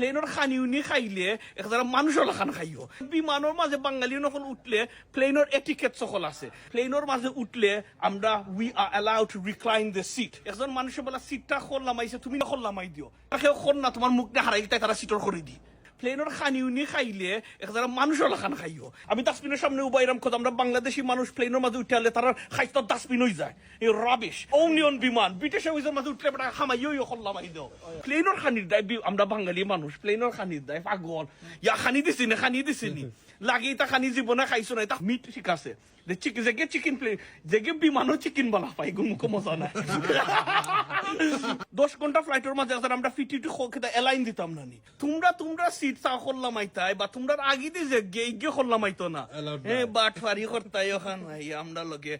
প্লেনের খানিউনি খাইলে একদারা মানুষের লাখান খাইও বিমানের মাঝে বাঙালি নকল উঠলে প্লেনের এটিকেট সকল আছে প্লেনের মাঝে উঠলে আমরা we are allowed to recline the seat একজন মানুষের বলা সিটটা খোল্লামাইছে তুমি খোল্লামাই দিও কেউ খোল না তোমার মুখটা হারাই তারা সিটর করে দি প্লেনের খানিউনি খাইলে একদারা মানুষের লাখান খাইও আমি ডাস্টবিনের সামনে উবাইরাম খোঁজ আমরা বাংলাদেশি মানুষ প্লেনের মাঝে উঠে আলে তারা খাইতো ডাস্টবিন হয়ে যায় এই রাবিশ অনিয়ন বিমান ব্রিটিশ এয়ারওয়েজের মাঝে উঠলে বেটা খামাইও খোল্লামাই দিও প্লেনের খানির দেয় আমরা বাঙালি মানুষ প্লেনের খানির দেয় পাগল ইয়া খানি দিছি না খানি দিছি নি লাগে তা খানি জীবনে খাইছো না তা মিট ঠিক আছে যেগে চিকেন প্লেন যেগে বিমানও চিকেন বলা পাই মুখ মজা নাই 10 ঘন্টা ফ্লাইটের মাঝে আমরা ফিটি খেতে এলাইন দিতাম না নি তোমরা সিট চা করলাম আইতাই বা তোমরা আগে দিয়ে যে গিয়ে করলাম আইতো না বাট ফারি করতাই ওখানে আমরা লগে